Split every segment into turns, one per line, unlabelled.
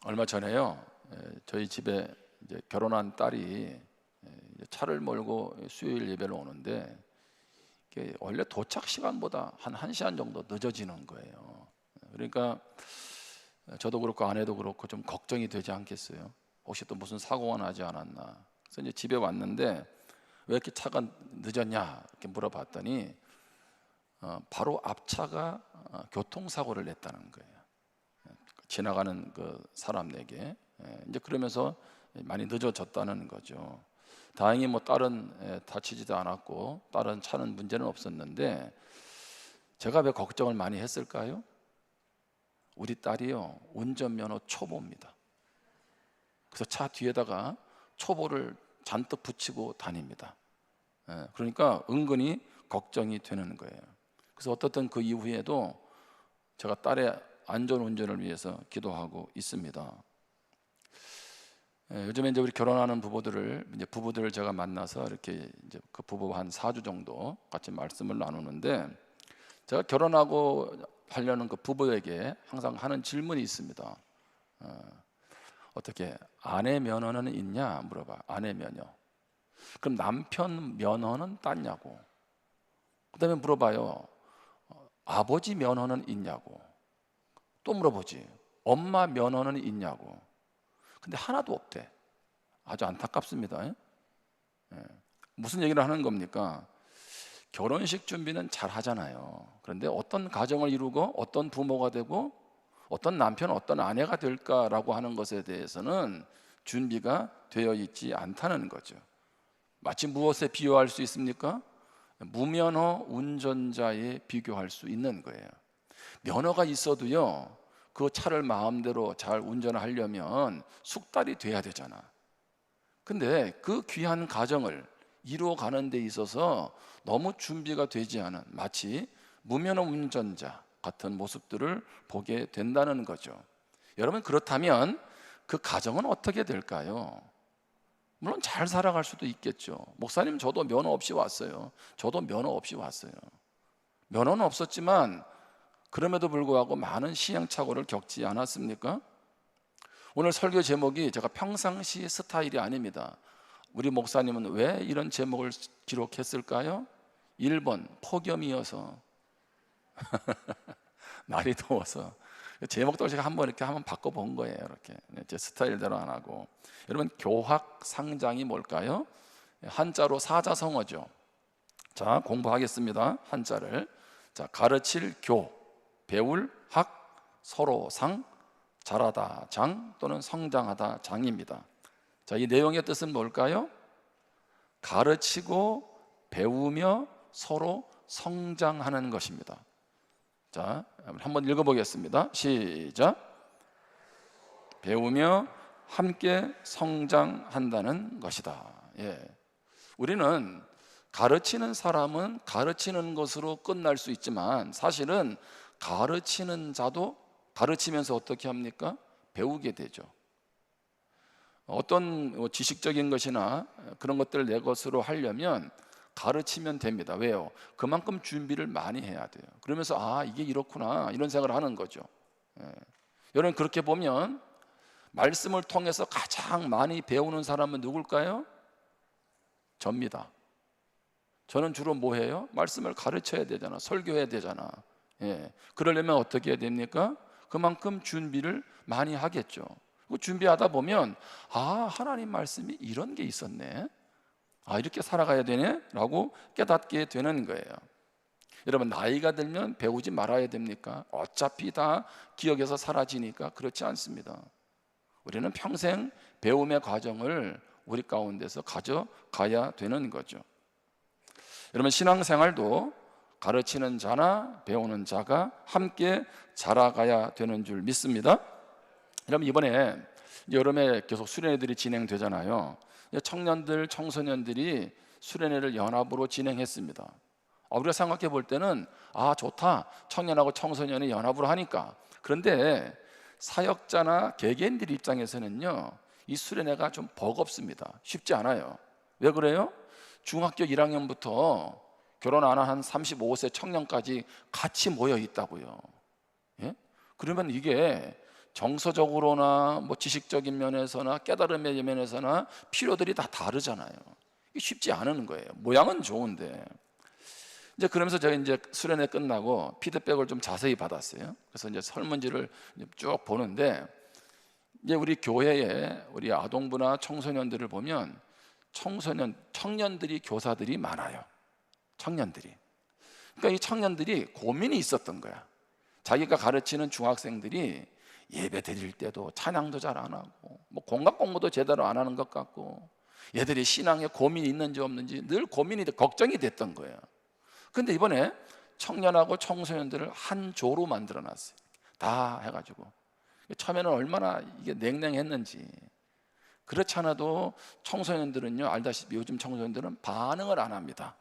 얼마 전에요, 저희 집에 이제 결혼한 딸이 이제 차를 몰고 수요일 예배를 오는데 이게 원래 도착 시간보다 한 1시간 정도 늦어지는 거예요. 그러니까 저도 그렇고 아내도 그렇고 좀 걱정이 되지 않겠어요? 혹시 또 무슨 사고가 나지 않았나? 그래서 이제 집에 왔는데 왜 이렇게 차가 늦었냐 이렇게 물어봤더니 바로 앞차가 교통사고를 냈다는 거예요. 지나가는 그 사람에게. 이제 그러면서 많이 늦어졌다는 거죠. 다행히 뭐 딸은 다치지도 않았고 다른 차는 문제는 없었는데, 제가 왜 걱정을 많이 했을까요? 우리 딸이요, 운전면허 초보입니다. 그래서 차 뒤에다가 초보를 잔뜩 붙이고 다닙니다. 그러니까 은근히 걱정이 되는 거예요. 그래서 어떻든 그 이후에도 제가 딸의 안전 운전을 위해서 기도하고 있습니다. 요즘에 이제 우리 결혼하는 부부들을 제가 만나서 이렇게 이제 그 부부와 한 4주 정도 같이 말씀을 나누는데, 제가 결혼하고 하려는 그 부부에게 항상 하는 질문이 있습니다. 어떻게 아내 면허는 있냐 물어봐. 아내 면허. 그럼 남편 면허는 땄냐고. 그다음에 물어봐요. 아버지 면허는 있냐고. 또 물어보지. 엄마 면허는 있냐고. 근데 하나도 없대. 아주 안타깝습니다. 무슨 얘기를 하는 겁니까? 결혼식 준비는 잘 하잖아요. 그런데 어떤 가정을 이루고 어떤 부모가 되고 어떤 남편, 어떤 아내가 될까라고 하는 것에 대해서는 준비가 되어 있지 않다는 거죠. 마치 무엇에 비유할 수 있습니까? 무면허 운전자에 비교할 수 있는 거예요. 면허가 있어도요, 그 차를 마음대로 잘 운전하려면 숙달이 돼야 되잖아. 근데 그 귀한 가정을 이루어가는 데 있어서 너무 준비가 되지 않은, 마치 무면허 운전자 같은 모습들을 보게 된다는 거죠. 여러분, 그렇다면 그 가정은 어떻게 될까요? 물론 잘 살아갈 수도 있겠죠. 목사님, 저도 면허 없이 왔어요. 저도 면허 없이 왔어요. 면허는 없었지만 그럼에도 불구하고 많은 시행착오를 겪지 않았습니까? 오늘 설교 제목이 제가 평상시 스타일이 아닙니다. 우리 목사님은 왜 이런 제목을 기록했을까요? 1번, 폭염이어서. 날이 더워서. 제목도 제가 한번 바꿔본 거예요. 이렇게 제 스타일대로 안 하고. 여러분, 교학 상장이 뭘까요? 한자로 사자성어죠. 자, 공부하겠습니다. 한자를. 자, 가르칠 교, 배울 학, 서로 상, 잘하다 장 또는 성장하다 장입니다. 자, 이 내용의 뜻은 뭘까요? 가르치고 배우며 서로 성장하는 것입니다. 자, 한번 읽어보겠습니다. 시작. 배우며 함께 성장한다는 것이다. 우리는 가르치는 사람은 가르치는 것으로 끝날 수 있지만, 사실은 가르치는 자도 가르치면서 어떻게 합니까? 배우게 되죠. 어떤 지식적인 것이나 그런 것들을 내 것으로 하려면 가르치면 됩니다. 왜요? 그만큼 준비를 많이 해야 돼요. 그러면서 이게 이렇구나, 이런 생각을 하는 거죠. 여러분, 그렇게 보면 말씀을 통해서 가장 많이 배우는 사람은 누굴까요? 접니다. 저는 주로 뭐 해요? 말씀을 가르쳐야 되잖아. 설교해야 되잖아. 그러려면 어떻게 해야 됩니까? 그만큼 준비를 많이 하겠죠. 준비하다 보면 하나님 말씀이 이런 게 있었네, 이렇게 살아가야 되네 라고 깨닫게 되는 거예요. 여러분, 나이가 들면 배우지 말아야 됩니까? 어차피 다 기억에서 사라지니까. 그렇지 않습니다. 우리는 평생 배움의 과정을 우리 가운데서 가져가야 되는 거죠. 여러분, 신앙생활도 가르치는 자나 배우는 자가 함께 자라가야 되는 줄 믿습니다. 여러분, 이번에 여름에 계속 수련회들이 진행되잖아요. 청년들, 청소년들이 수련회를 연합으로 진행했습니다. 우리가 생각해 볼 때는 좋다, 청년하고 청소년이 연합으로 하니까. 그런데 사역자나 개개인들 입장에서는요, 이 수련회가 좀 버겁습니다. 쉽지 않아요. 왜 그래요? 중학교 1학년부터 결혼 안 한 35세 청년까지 같이 모여 있다고요. 그러면 이게 정서적으로나 뭐 지식적인 면에서나 깨달음의 면에서나 필요들이 다 다르잖아요. 이게 쉽지 않은 거예요. 모양은 좋은데. 이제 그러면서 제가 이제 수련회 끝나고 피드백을 좀 자세히 받았어요. 그래서 이제 설문지를 쭉 보는데, 이제 우리 교회에 우리 아동부나 청소년들을 보면 청년들이 교사들이 많아요. 청년들이. 그러니까 이 청년들이 고민이 있었던 거야. 자기가 가르치는 중학생들이 예배 드릴 때도 찬양도 잘 안 하고, 뭐 공학 공부도 제대로 안 하는 것 같고, 얘들이 신앙에 고민이 있는지 없는지 늘 고민이 걱정이 됐던 거예요. 근데 이번에 청년하고 청소년들을 한 조로 만들어 놨어요. 다 해가지고. 처음에는 얼마나 이게 냉랭했는지. 그렇지 않아도 청소년들은요, 알다시피 요즘 청소년들은 반응을 안 합니다.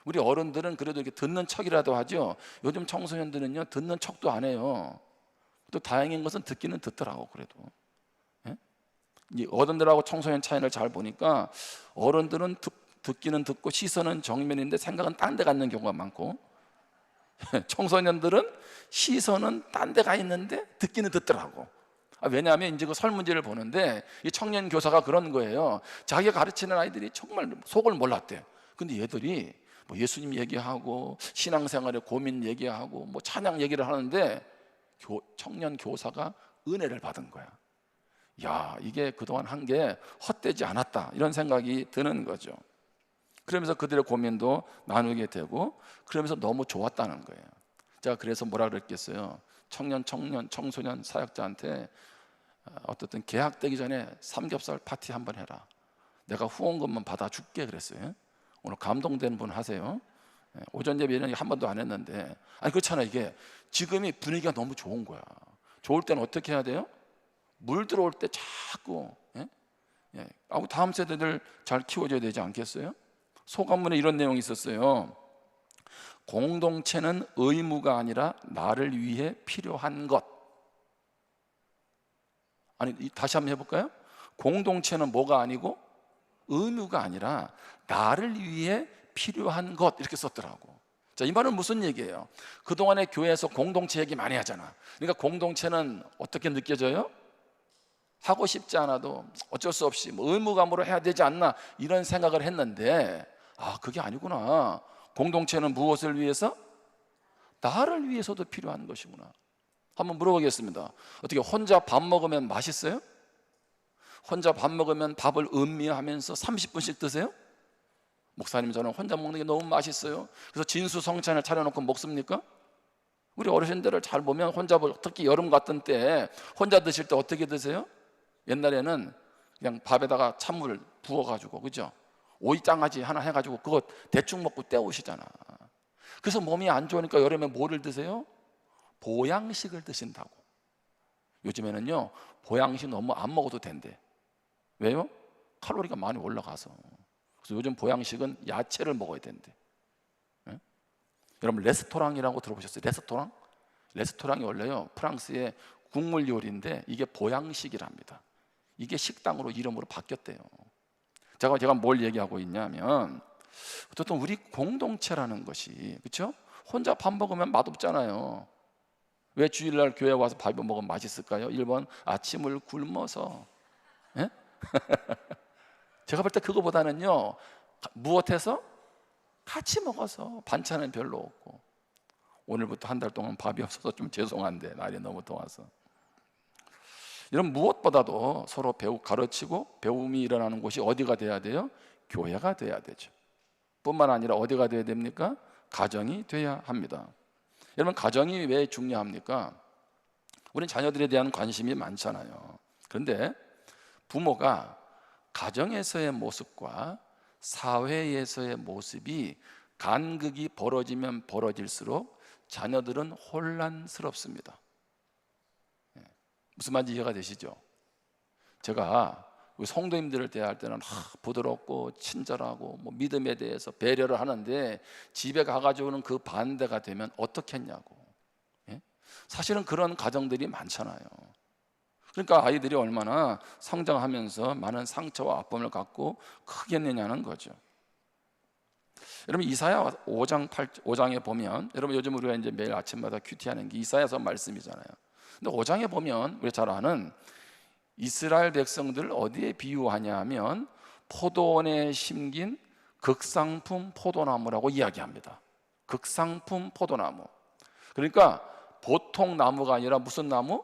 우리 어른들은 그래도 이렇게 듣는 척이라도 하죠. 요즘 청소년들은요, 듣는 척도 안 해요. 또 다행인 것은 듣기는 듣더라고. 그래도 이 어른들하고 청소년 차이를 잘 보니까, 어른들은 듣기는 듣고 시선은 정면인데 생각은 딴 데 갖는 경우가 많고, 청소년들은 시선은 딴 데 가 있는데 듣기는 듣더라고. 왜냐하면 이제 그 설문지를 보는데 이 청년 교사가 그런 거예요. 자기가 가르치는 아이들이 정말 속을 몰랐대요. 근데 얘들이 뭐 예수님 얘기하고 신앙생활의 고민 얘기하고 뭐 찬양 얘기를 하는데 청년 교사가 은혜를 받은 거야. 야, 이게 그동안 한 게 헛되지 않았다, 이런 생각이 드는 거죠. 그러면서 그들의 고민도 나누게 되고, 그러면서 너무 좋았다는 거예요. 제가 그래서 뭐라 그랬겠어요? 청소년 사역자한테 어떻든 계약되기 전에 삼겹살 파티 한번 해라. 내가 후원금만 받아줄게 그랬어요. 오늘 감동되는 분 하세요. 오전 예배는 한 번도 안 했는데, 아니 그렇잖아. 이게 지금이 분위기가 너무 좋은 거야. 좋을 때는 어떻게 해야 돼요? 물 들어올 때 자꾸 다음 세대들 잘 키워줘야 되지 않겠어요? 소감문에 이런 내용이 있었어요. 공동체는 의무가 아니라 나를 위해 필요한 것. 아니, 다시 한번 해볼까요? 공동체는 뭐가 아니고 의무가 아니라 나를 위해 필요한 것, 이렇게 썼더라고. 자, 이 말은 무슨 얘기예요? 그동안에 교회에서 공동체 얘기 많이 하잖아. 그러니까 공동체는 어떻게 느껴져요? 하고 싶지 않아도 어쩔 수 없이 뭐 의무감으로 해야 되지 않나, 이런 생각을 했는데, 그게 아니구나. 공동체는 무엇을 위해서? 나를 위해서도 필요한 것이구나. 한번 물어보겠습니다. 어떻게 혼자 밥 먹으면 맛있어요? 혼자 밥 먹으면 밥을 음미하면서 30분씩 드세요? 목사님, 저는 혼자 먹는 게 너무 맛있어요. 그래서 진수성찬을 차려놓고 먹습니까? 우리 어르신들을 잘 보면 혼자, 특히 여름 같은 때 혼자 드실 때 어떻게 드세요? 옛날에는 그냥 밥에다가 찬물 부어가지고, 그죠? 오이장아찌 하나 해가지고 그거 대충 먹고 때우시잖아. 그래서 몸이 안 좋으니까 여름에 뭐를 드세요? 보양식을 드신다고. 요즘에는요, 보양식 너무 안 먹어도 된대. 왜요? 칼로리가 많이 올라가서. 그래서 요즘 보양식은 야채를 먹어야 된대. 네? 여러분, 레스토랑이라고 들어보셨어요? 레스토랑? 레스토랑이 원래요, 프랑스의 국물 요리인데 이게 보양식이랍니다. 이게 식당으로 이름으로 바뀌었대요. 제가 뭘 얘기하고 있냐면, 어쨌든 우리 공동체라는 것이, 그렇죠? 혼자 밥 먹으면 맛없잖아요. 왜 주일날 교회 와서 밥 먹으면 맛있을까요? 1번, 아침을 굶어서. 예? 제가 볼 때 그거보다는요, 무엇해서? 같이 먹어서. 반찬은 별로 없고. 오늘부터 한 달 동안 밥이 없어서 좀 죄송한데, 날이 너무 더워서. 이런 무엇보다도 서로 가르치고 배움이 일어나는 곳이 어디가 돼야 돼요? 교회가 돼야 되죠. 뿐만 아니라 어디가 돼야 됩니까? 가정이 돼야 합니다. 여러분, 가정이 왜 중요합니까? 우리는 자녀들에 대한 관심이 많잖아요. 그런데 부모가 가정에서의 모습과 사회에서의 모습이 간극이 벌어지면 벌어질수록 자녀들은 혼란스럽습니다. 무슨 말인지 이해가 되시죠? 제가 우리 성도님들을 대할 때는 부드럽고 친절하고 뭐 믿음에 대해서 배려를 하는데, 집에 가가지고는 그 반대가 되면 어떻겠냐고. 사실은 그런 가정들이 많잖아요. 그러니까 아이들이 얼마나 성장하면서 많은 상처와 아픔을 갖고 크겠느냐는 거죠. 여러분, 이사야 5장에 보면, 여러분 요즘 우리가 이제 매일 아침마다 큐티하는 게 이사야서 말씀이잖아요. 근데 5장에 보면 우리 잘 아는 이스라엘 백성들을 어디에 비유하냐 하면 포도원에 심긴 극상품 포도나무라고 이야기합니다. 극상품 포도나무. 그러니까 보통 나무가 아니라 무슨 나무?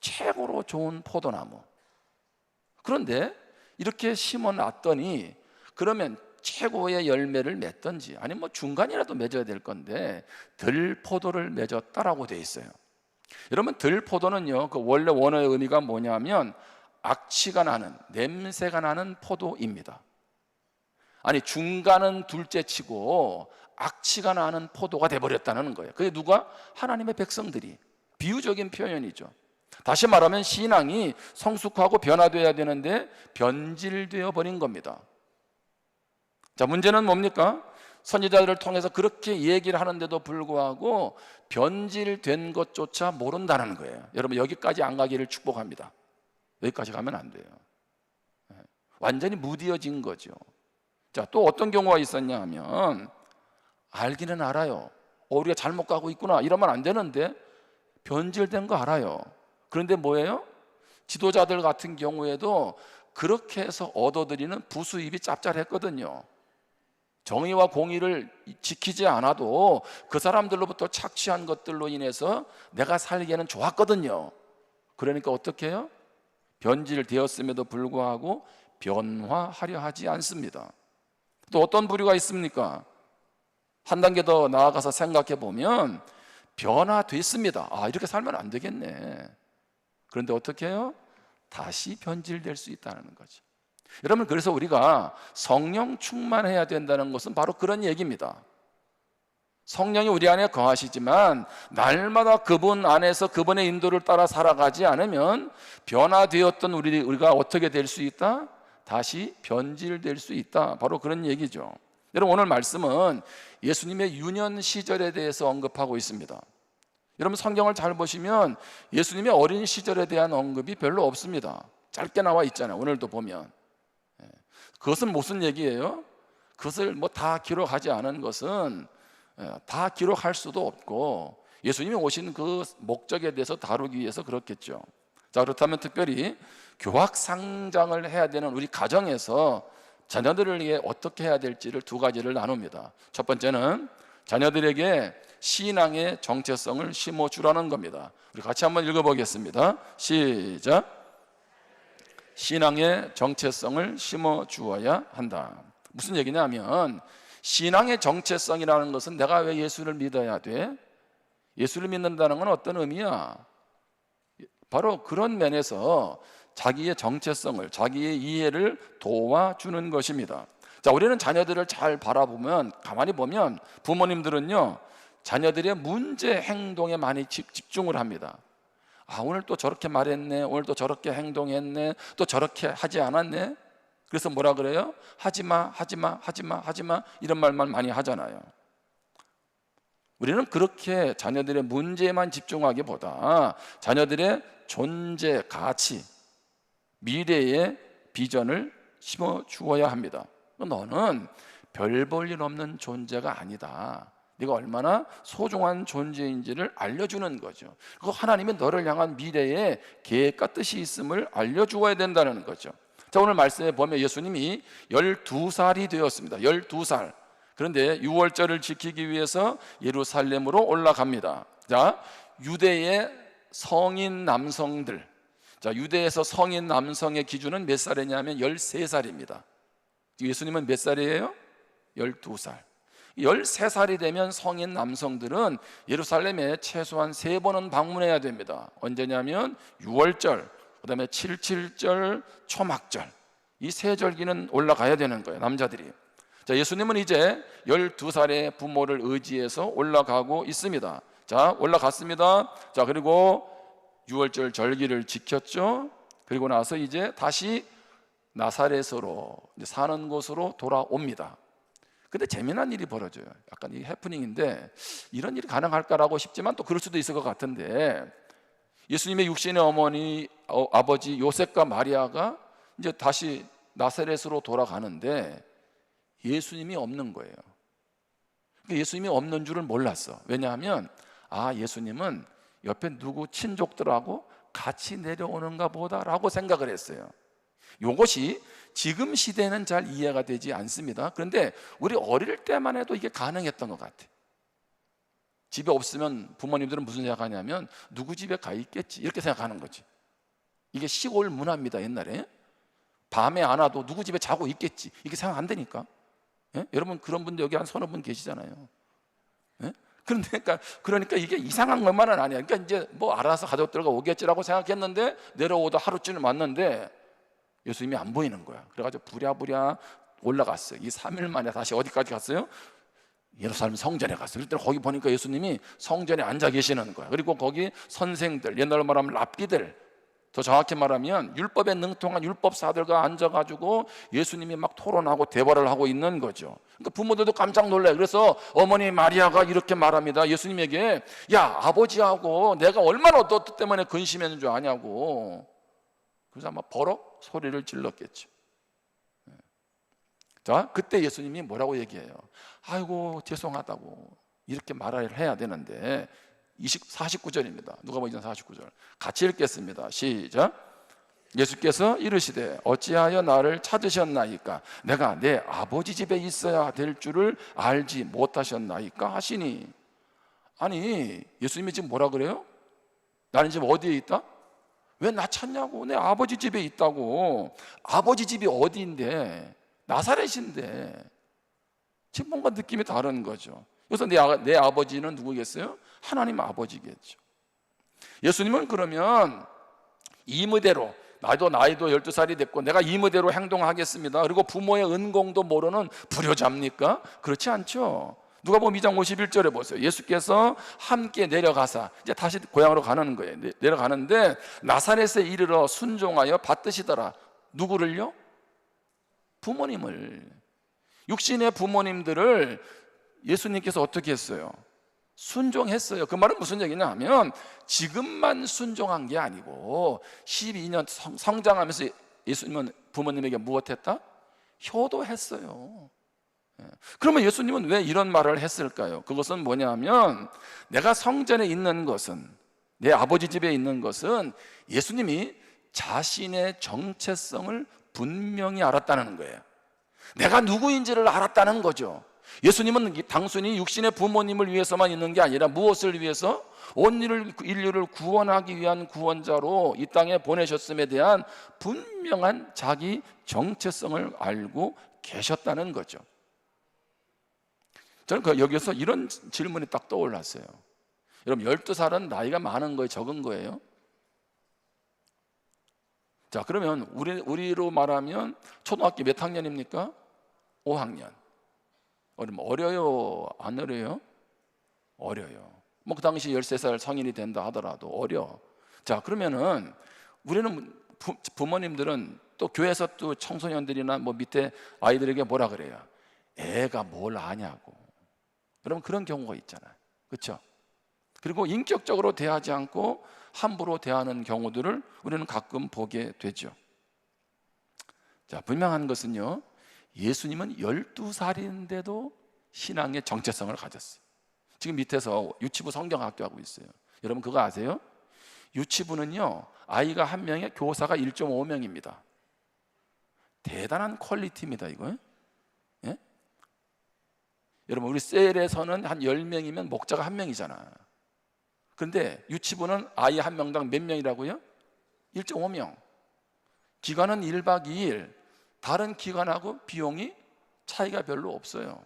최고로 좋은 포도나무. 그런데 이렇게 심어놨더니 그러면 최고의 열매를 맺든지 아니면 뭐 중간이라도 맺어야 될 건데 들포도를 맺었다라고 돼 있어요. 여러분, 들포도는요, 그 원래 원어의 의미가 뭐냐면 악취가 나는, 냄새가 나는 포도입니다. 아니, 중간은 둘째치고 악취가 나는 포도가 돼버렸다는 거예요. 그게 누가? 하나님의 백성들이. 비유적인 표현이죠. 다시 말하면 신앙이 성숙하고 변화되어야 되는데 변질되어 버린 겁니다. 자, 문제는 뭡니까? 선지자들을 통해서 그렇게 얘기를 하는데도 불구하고 변질된 것조차 모른다는 거예요. 여러분, 여기까지 안 가기를 축복합니다. 여기까지 가면 안 돼요. 완전히 무디어진 거죠. 자, 또 어떤 경우가 있었냐 하면 알기는 알아요. 우리가 잘못 가고 있구나 이러면 안 되는데 변질된 거 알아요. 그런데 뭐예요? 지도자들 같은 경우에도 그렇게 해서 얻어들이는 부수입이 짭짤했거든요. 정의와 공의를 지키지 않아도 그 사람들로부터 착취한 것들로 인해서 내가 살기에는 좋았거든요. 그러니까 어떻게 해요? 변질되었음에도 불구하고 변화하려 하지 않습니다. 또 어떤 부류가 있습니까? 한 단계 더 나아가서 생각해 보면 변화됐습니다. 이렇게 살면 안 되겠네. 그런데 어떻게 해요? 다시 변질될 수 있다는 거죠. 여러분, 그래서 우리가 성령 충만해야 된다는 것은 바로 그런 얘기입니다. 성령이 우리 안에 거하시지만 날마다 그분 안에서 그분의 인도를 따라 살아가지 않으면 변화되었던 우리가 어떻게 될 수 있다? 다시 변질될 수 있다. 바로 그런 얘기죠. 여러분, 오늘 말씀은 예수님의 유년 시절에 대해서 언급하고 있습니다. 여러분, 성경을 잘 보시면 예수님의 어린 시절에 대한 언급이 별로 없습니다. 짧게 나와 있잖아요. 오늘도 보면. 그것은 무슨 얘기예요? 그것을 뭐 다 기록하지 않은 것은 다 기록할 수도 없고 예수님이 오신 그 목적에 대해서 다루기 위해서 그렇겠죠. 자, 그렇다면 특별히 교학상장을 해야 되는 우리 가정에서 자녀들을 위해 어떻게 해야 될지를 두 가지를 나눕니다. 첫 번째는 자녀들에게 신앙의 정체성을 심어주라는 겁니다. 우리 같이 한번 읽어보겠습니다. 시작. 신앙의 정체성을 심어주어야 한다. 무슨 얘기냐면 신앙의 정체성이라는 것은 내가 왜 예수를 믿어야 돼? 예수를 믿는다는 건 어떤 의미야? 바로 그런 면에서 자기의 정체성을, 자기의 이해를 도와주는 것입니다. 자, 우리는 자녀들을 잘 바라보면, 가만히 보면 부모님들은요, 자녀들의 문제 행동에 많이 집중을 합니다. 오늘 또 저렇게 말했네, 오늘 또 저렇게 행동했네, 또 저렇게 하지 않았네. 그래서 뭐라 그래요? 하지마, 하지마, 하지마, 하지마, 이런 말만 많이 하잖아요. 우리는 그렇게 자녀들의 문제에만 집중하기보다 자녀들의 존재, 가치, 미래의 비전을 심어주어야 합니다. 너는 별 볼 일 없는 존재가 아니다. 네가 얼마나 소중한 존재인지를 알려주는 거죠. 그리고 하나님이 너를 향한 미래의 계획과 뜻이 있음을 알려주어야 된다는 거죠. 자, 오늘 말씀에 보면 예수님이 12살이 되었습니다. 12살. 그런데 6월절을 지키기 위해서 예루살렘으로 올라갑니다. 자, 유대의 성인 남성들. 자, 유대에서 성인 남성의 기준은 몇 살이냐면 13살입니다. 예수님은 몇 살이에요? 12살. 13살이 되면 성인 남성들은 예루살렘에 최소한 3번은 방문해야 됩니다. 언제냐면 6월절, 그 다음에 77절, 초막절, 이 세 절기는 올라가야 되는 거예요, 남자들이. 자, 예수님은 이제 12살의 부모를 의지해서 올라가고 있습니다. 자, 올라갔습니다. 자, 그리고 6월절 절기를 지켰죠. 그리고 나서 이제 다시 나사렛으로 사는 곳으로 돌아옵니다. 근데 재미난 일이 벌어져요. 약간 이 해프닝인데 이런 일이 가능할까라고 싶지만 또 그럴 수도 있을 것 같은데, 예수님의 육신의 어머니, 아버지 요셉과 마리아가 이제 다시 나사렛으로 돌아가는데 예수님이 없는 거예요. 예수님이 없는 줄을 몰랐어. 왜냐하면 예수님은 옆에 누구 친족들하고 같이 내려오는가 보다라고 생각을 했어요. 이것이 지금 시대는 잘 이해가 되지 않습니다. 그런데 우리 어릴 때만 해도 이게 가능했던 것 같아요. 집에 없으면 부모님들은 무슨 생각하냐면 누구 집에 가 있겠지 이렇게 생각하는 거지. 이게 시골 문화입니다. 옛날에 밤에 안 와도 누구 집에 자고 있겠지 이게 생각 안 되니까. 예? 여러분 그런 분들 여기 한 서너 분 계시잖아요. 예? 그러니까 이게 이상한 것만은 아니야. 그러니까 이제 뭐 알아서 가족들과 오겠지라고 생각했는데 내려오다 하루쯤 왔는데 예수님이 안 보이는 거야. 그래가지고 부랴부랴 올라갔어요. 이 3일 만에 다시 어디까지 갔어요? 예루살렘 성전에 갔어요. 그때 거기 보니까 예수님이 성전에 앉아 계시는 거야. 그리고 거기 선생들, 옛날로 말하면 랍비들, 더 정확히 말하면 율법에 능통한 율법사들과 앉아가지고 예수님이 막 토론하고 대화를 하고 있는 거죠. 그러니까 부모들도 깜짝 놀라요. 그래서 어머니 마리아가 이렇게 말합니다. 예수님에게 야 아버지하고 내가 얼마나 너 때문에 근심했는 줄 아냐고. 그래서 아마 버럭 소리를 질렀겠죠. 자, 그때 예수님이 뭐라고 얘기해요? 아이고 죄송하다고 이렇게 말을 해야 되는데 49절입니다. 누가복음 49절 같이 읽겠습니다. 시작. 예수께서 이르시되 어찌하여 나를 찾으셨나이까? 내가 내 아버지 집에 있어야 될 줄을 알지 못하셨나이까? 하시니. 아니 예수님이 지금 뭐라 그래요? 나는 지금 어디에 있다? 왜 나 찾냐고. 내 아버지 집에 있다고. 아버지 집이 어디인데? 나사렛인데. 지금 뭔가 느낌이 다른 거죠. 그래서 내 아버지는 누구겠어요? 하나님 아버지겠죠. 예수님은 그러면 이무대로 나이도 12살이 됐고 내가 이무대로 행동하겠습니다. 그리고 부모의 은공도 모르는 불효자입니까? 그렇지 않죠. 누가복음 2장 51절에 보세요. 예수께서 함께 내려가사 이제 다시 고향으로 가는 거예요. 내려가는데 나사렛에 이르러 순종하여 받드시더라. 누구를요? 부모님을. 육신의 부모님들을 예수님께서 어떻게 했어요? 순종했어요. 그 말은 무슨 얘기냐 하면 지금만 순종한 게 아니고 12년 성장하면서 예수님은 부모님에게 무엇했다? 효도했어요. 그러면 예수님은 왜 이런 말을 했을까요? 그것은 뭐냐면 내가 성전에 있는 것은, 내 아버지 집에 있는 것은 예수님이 자신의 정체성을 분명히 알았다는 거예요. 내가 누구인지를 알았다는 거죠. 예수님은 단순히 육신의 부모님을 위해서만 있는 게 아니라 무엇을 위해서? 온 인류를 구원하기 위한 구원자로 이 땅에 보내셨음에 대한 분명한 자기 정체성을 알고 계셨다는 거죠. 저는 여기서 이런 질문이 딱 떠올랐어요. 여러분 12살은 나이가 많은 거예요? 적은 거예요? 자, 그러면 우리로 말하면 초등학교 몇 학년입니까? 5학년. 어려요? 안 어려요? 어려요. 뭐 그 당시 13살 성인이 된다 하더라도 어려. 자, 그러면은 우리는 부모님들은 또 교회에서 또 청소년들이나 뭐 밑에 아이들에게 뭐라 그래요? 애가 뭘 아냐고. 여러분 그런 경우가 있잖아요. 그렇죠? 그리고 인격적으로 대하지 않고 함부로 대하는 경우들을 우리는 가끔 보게 되죠. 자, 분명한 것은요, 예수님은 12살인데도 신앙의 정체성을 가졌어요. 지금 밑에서 유치부 성경학교 하고 있어요. 여러분 그거 아세요? 유치부는요, 아이가 한 명에 교사가 1.5명입니다. 대단한 퀄리티입니다, 이거. 예? 여러분 우리 셀에서는 한 10명이면 목자가 1명이잖아. 그런데 유치부는 아이 한 명당 몇 명이라고요? 1.5명. 기간은 1박 2일. 다른 기간하고 비용이 차이가 별로 없어요.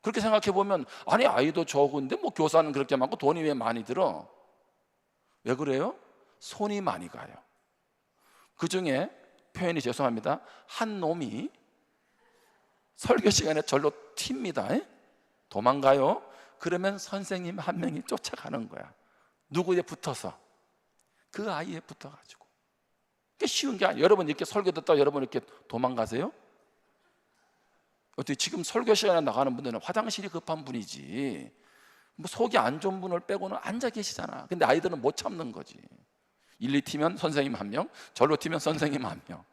그렇게 생각해 보면 아니 아이도 적은데 뭐 교사는 그렇게 많고 돈이 왜 많이 들어? 왜 그래요? 손이 많이 가요. 그 중에 표현이 죄송합니다. 한 놈이 설교 시간에 절로 튑니다. 도망가요. 그러면 선생님 한 명이 쫓아가는 거야. 누구에 붙어서? 그 아이에 붙어가지고. 그게 쉬운 게 아니에요. 여러분 이렇게 설교 듣다가 여러분 이렇게 도망가세요? 어떻게 지금 설교 시간에 나가는 분들은 화장실이 급한 분이지 뭐 속이 안 좋은 분을 빼고는 앉아 계시잖아. 근데 아이들은 못 참는 거지. 1, 2 튀면 선생님 한 명, 절로 튀면 선생님 한 명.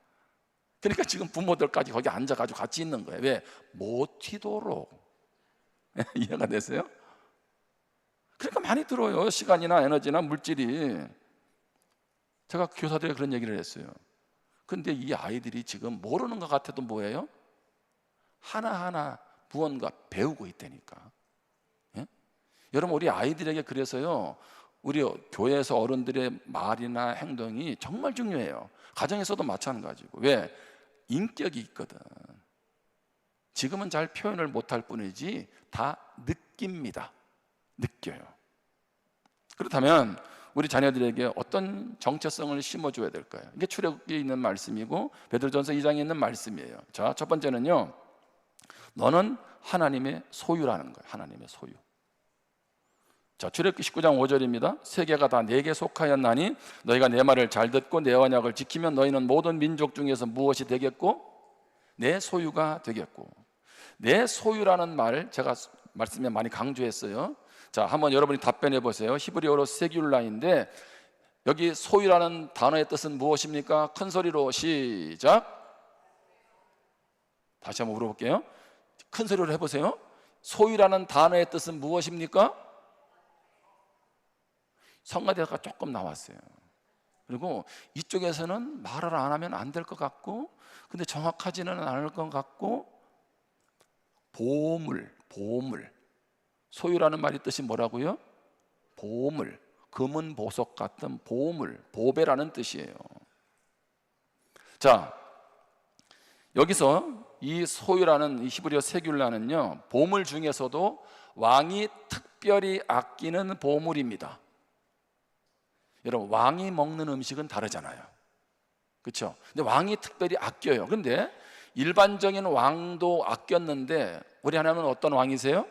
그러니까 지금 부모들까지 거기 앉아가지고 같이 있는 거예요. 왜? 못 튀도록. 이해가 되세요? 그러니까 많이 들어요. 시간이나 에너지나 물질이. 제가 교사들에게 그런 얘기를 했어요. 근데 이 아이들이 지금 모르는 것 같아도 뭐예요? 하나하나 무언가 배우고 있다니까. 예? 여러분, 우리 아이들에게 그래서요, 우리 교회에서 어른들의 말이나 행동이 정말 중요해요. 가정에서도 마찬가지고. 왜? 인격이 있거든. 지금은 잘 표현을 못할 뿐이지 다 느낍니다. 느껴요. 그렇다면 우리 자녀들에게 어떤 정체성을 심어줘야 될까요? 이게 출애굽기에 있는 말씀이고 베드로전서 2장에 있는 말씀이에요. 자, 첫 번째는요, 너는 하나님의 소유라는 거예요. 하나님의 소유. 자, 출애굽기 19장 5절입니다. 세계가 다 내게 속하였나니 너희가 내 말을 잘 듣고 내 언약을 지키면 너희는 모든 민족 중에서 무엇이 되겠고? 내 소유가 되겠고. 내 소유라는 말 제가 말씀에 많이 강조했어요. 자, 한번 여러분이 답변해 보세요. 히브리어로 세귤라인데 여기 소유라는 단어의 뜻은 무엇입니까? 큰 소리로 시작. 다시 한번 물어볼게요. 큰 소리로 해보세요. 소유라는 단어의 뜻은 무엇입니까? 성가대가 조금 나왔어요. 그리고 이쪽에서는 말을 안 하면 안 될 것 같고, 근데 정확하지는 않을 것 같고, 보물. 소유라는 말이 뜻이 뭐라고요? 보물, 금은 보석 같은 보물, 보배라는 뜻이에요. 자, 여기서 이 소유라는 이 히브리어 세귤라는요, 보물 중에서도 왕이 특별히 아끼는 보물입니다. 여러분, 왕이 먹는 음식은 다르잖아요. 그렇죠? 근데 왕이 특별히 아껴요. 그런데 일반적인 왕도 아꼈는데 우리 하나님은 어떤 왕이세요?